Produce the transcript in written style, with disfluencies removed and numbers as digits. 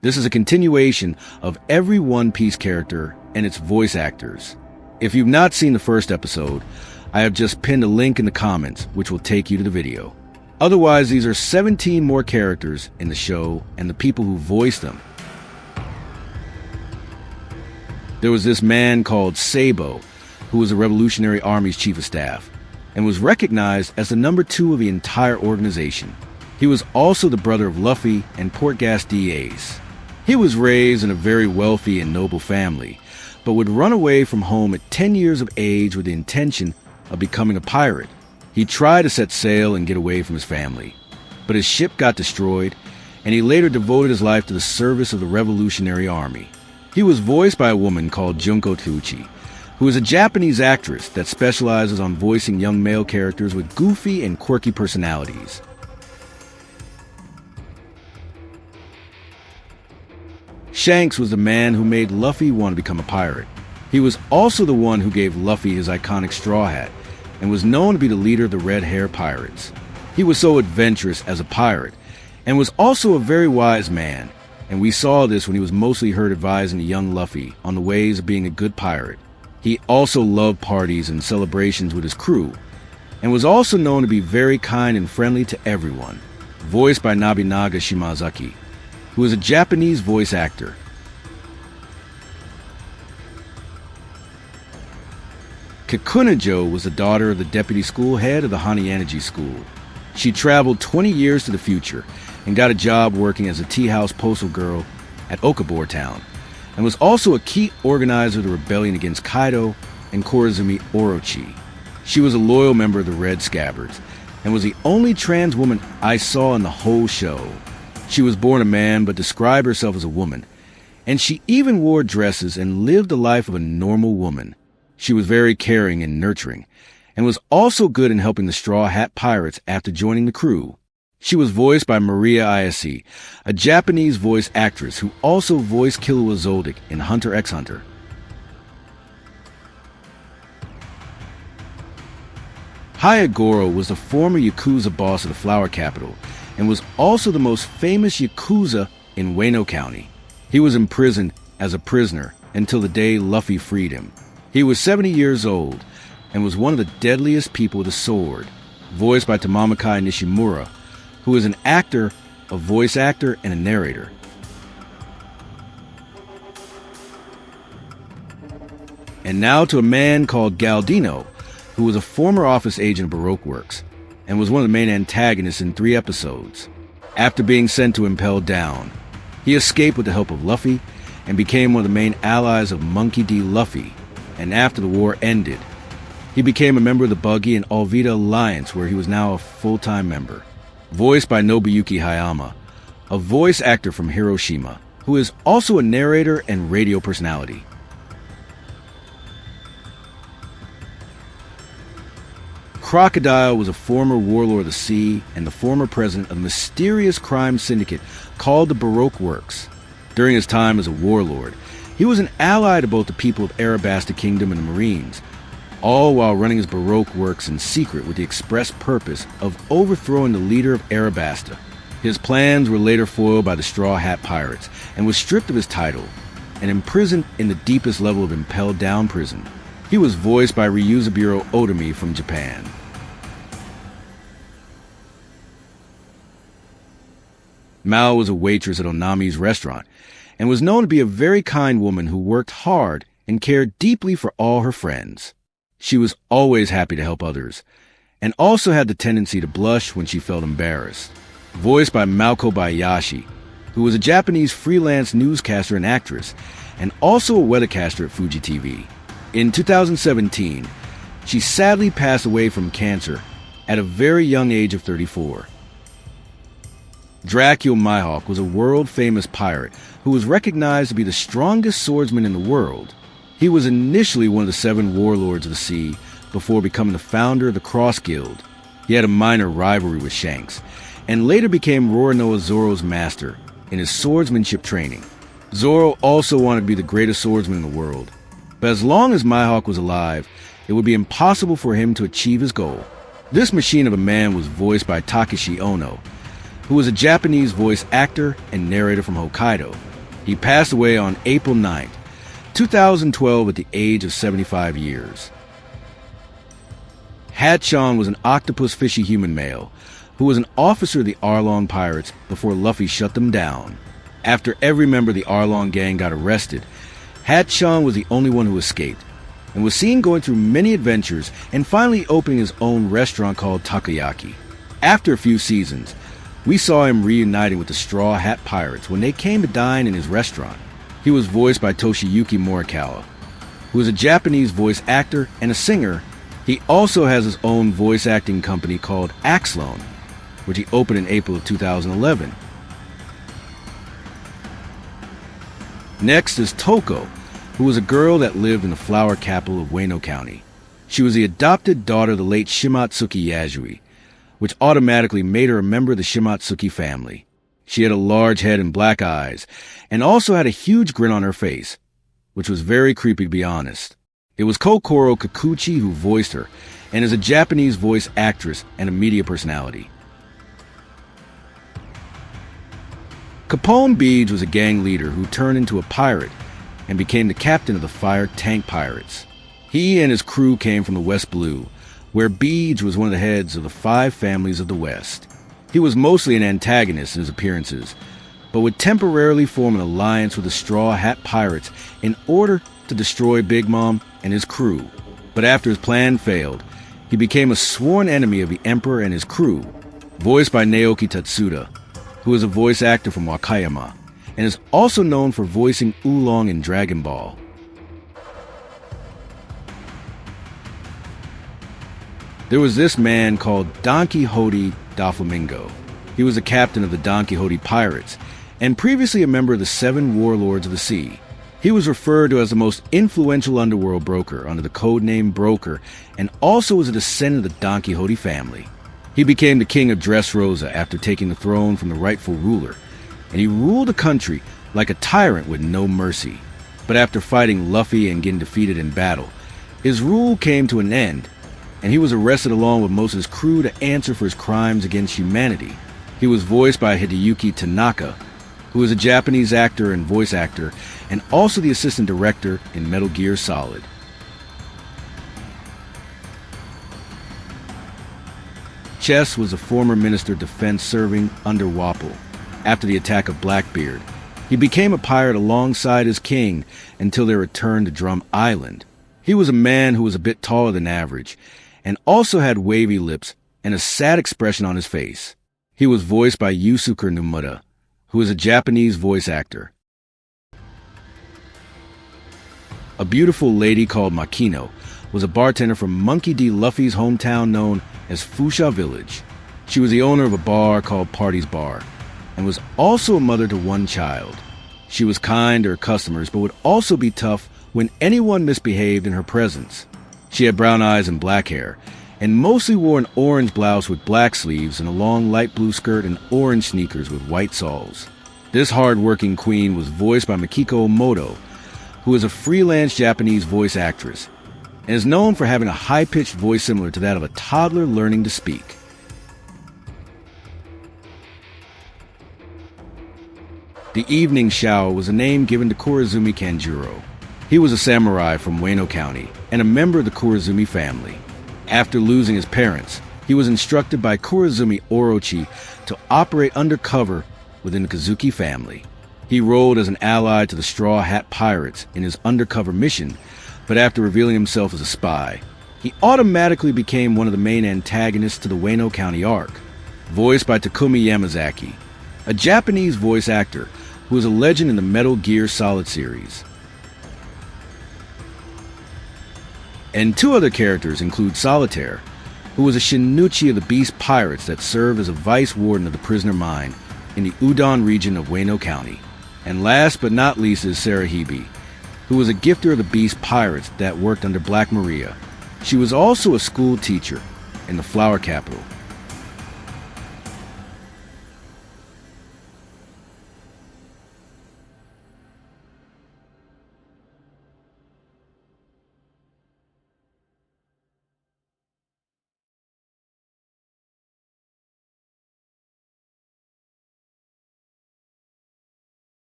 This is a continuation of every One Piece character and its voice actors. If you've not seen the first episode, I have just pinned a link in the comments which will take you to the video. Otherwise, these are 17 more characters in the show and the people who voiced them. There was this man called Sabo, who was the Revolutionary Army's chief of staff, and was recognized as the number 2 of the entire organization. He was also the brother of Luffy and Portgas D. Ace. He was raised in a very wealthy and noble family, but would run away from home at 10 years of age with the intention of becoming a pirate. He tried to set sail and get away from his family, but his ship got destroyed, and he later devoted his life to the service of the Revolutionary Army. He was voiced by a woman called Junko Tucci, who is a Japanese actress that specializes on voicing young male characters with goofy and quirky personalities. Shanks was the man who made Luffy want to become a pirate. He was also the one who gave Luffy his iconic straw hat, and was known to be the leader of the Red Hair Pirates. He was so adventurous as a pirate, and was also a very wise man, and we saw this when he was mostly heard advising the young Luffy on the ways of being a good pirate. He also loved parties and celebrations with his crew, and was also known to be very kind and friendly to everyone, voiced by Nobunaga Shimazaki, who is a Japanese voice actor. Kikunajo was the daughter of the deputy school head of the Hanyanaji School. She traveled 20 years to the future and got a job working as a tea-house postal girl at Okabor Town, and was also a key organizer of the rebellion against Kaido and Korizumi Orochi. She was a loyal member of the Red Scabbards, and was the only trans woman I saw in the whole show. She was born a man but described herself as a woman, and she even wore dresses and lived the life of a normal woman. She was very caring and nurturing, and was also good in helping the Straw Hat Pirates after joining the crew. She was voiced by Maria Ayase, a Japanese voice actress who also voiced Killua Zoldyck in Hunter x Hunter. Hyogoro was the former Yakuza boss of the Flower Capital, and was also the most famous Yakuza in Wano County. He was imprisoned as a prisoner until the day Luffy freed him. He was 70 years old, and was one of the deadliest people with a sword, voiced by Tamamakai Nishimura, who is an actor, a voice actor, and a narrator. And now to a man called Galdino, who was a former office agent of Baroque Works, and was one of the main antagonists in 3 episodes. After being sent to Impel Down, he escaped with the help of Luffy, and became one of the main allies of Monkey D. Luffy, and after the war ended, he became a member of the Buggy and Alvida Alliance, where he was now a full-time member. Voiced by Nobuyuki Hayama, a voice actor from Hiroshima, who is also a narrator and radio personality. Crocodile was a former warlord of the sea and the former president of the mysterious crime syndicate called the Baroque Works. During his time as a warlord, he was an ally to both the people of Arabasta Kingdom and the Marines, all while running his Baroque Works in secret with the express purpose of overthrowing the leader of Arabasta. His plans were later foiled by the Straw Hat Pirates, and was stripped of his title and imprisoned in the deepest level of Impel Down prison. He was voiced by Ryuzaburo Otomi from Japan. Mao was a waitress at Onami's restaurant, and was known to be a very kind woman who worked hard and cared deeply for all her friends. She was always happy to help others, and also had the tendency to blush when she felt embarrassed. Voiced by Mako Bayashi, who was a Japanese freelance newscaster and actress, and also a weathercaster at Fuji TV. In 2017, she sadly passed away from cancer at a very young age of 34. Dracula Mihawk was a world-famous pirate who was recognized to be the strongest swordsman in the world. He was initially one of the 7 warlords of the sea before becoming the founder of the Cross Guild. He had a minor rivalry with Shanks, and later became Roronoa Zoro's master in his swordsmanship training. Zoro also wanted to be the greatest swordsman in the world, but as long as Mihawk was alive, it would be impossible for him to achieve his goal. This machine of a man was voiced by Takeshi Ono, who was a Japanese voice actor and narrator from Hokkaido. He passed away on April 9th, 2012 at the age of 75 years. Hatchon was an octopus fishy human male who was an officer of the Arlong Pirates before Luffy shut them down. After every member of the Arlong gang got arrested, Hatchon was the only one who escaped and was seen going through many adventures and finally opening his own restaurant called Takoyaki. After a few seasons, we saw him reuniting with the Straw Hat Pirates when they came to dine in his restaurant. He was voiced by Toshiyuki Morikawa, who is a Japanese voice actor and a singer. He also has his own voice acting company called Axlone, which he opened in April of 2011. Next is Toko, who was a girl that lived in the flower capital of Ueno County. She was the adopted daughter of the late Shimatsuki Yasui, which automatically made her a member of the Shimatsuki family. She had a large head and black eyes, and also had a huge grin on her face, which was very creepy to be honest. It was Kokoro Kikuchi who voiced her, and is a Japanese voice actress and a media personality. Capone Beach was a gang leader who turned into a pirate and became the captain of the Fire Tank Pirates. He and his crew came from the West Blue, where Beach was one of the heads of the 5 families of the West. He was mostly an antagonist in his appearances, but would temporarily form an alliance with the Straw Hat Pirates in order to destroy Big Mom and his crew. But after his plan failed, he became a sworn enemy of the Emperor and his crew, voiced by Naoki Tatsuda, who is a voice actor from Wakayama, and is also known for voicing Oolong in Dragon Ball. There was this man called Don Quixote da Flamingo. He was the captain of the Don Quixote Pirates, and previously a member of the 7 Warlords of the Sea. He was referred to as the most influential underworld broker under the codename Broker, and also was a descendant of the Don Quixote family. He became the king of Dressrosa after taking the throne from the rightful ruler, and he ruled the country like a tyrant with no mercy. But after fighting Luffy and getting defeated in battle, his rule came to an end, and he was arrested along with most of his crew to answer for his crimes against humanity. He was voiced by Hideyuki Tanaka, who is a Japanese actor and voice actor, and also the assistant director in Metal Gear Solid. Chess was a former Minister of Defense serving under Wapol. After the attack of Blackbeard, he became a pirate alongside his king until their return to Drum Island. He was a man who was a bit taller than average, and also had wavy lips and a sad expression on his face. He was voiced by Yusuke Nomura, who is a Japanese voice actor. A beautiful lady called Makino was a bartender from Monkey D. Luffy's hometown known as Fusha Village. She was the owner of a bar called Party's Bar, and was also a mother to 1 child. She was kind to her customers, but would also be tough when anyone misbehaved in her presence. She had brown eyes and black hair, and mostly wore an orange blouse with black sleeves and a long light blue skirt and orange sneakers with white soles. This hard-working queen was voiced by Mikiko Moto, who is a freelance Japanese voice actress, and is known for having a high-pitched voice similar to that of a toddler learning to speak. The Evening Shower was a name given to Korazumi Kanjuro. He was a samurai from Ueno County and a member of the Korazumi family. After losing his parents, he was instructed by Korazumi Orochi to operate undercover within the Kazuki family. He rolled as an ally to the Straw Hat Pirates in his undercover mission, but after revealing himself as a spy, he automatically became one of the main antagonists to the Ueno County arc, voiced by Takumi Yamazaki, a Japanese voice actor who is a legend in the Metal Gear Solid series. And 2 other characters include Solitaire, who was a Shinnuchi of the Beast Pirates that served as a vice warden of the prisoner mine in the Udon region of Ueno County. And last but not least is Sarahibi, who was a gifter of the Beast Pirates that worked under Black Maria. She was also a school teacher in the Flower Capital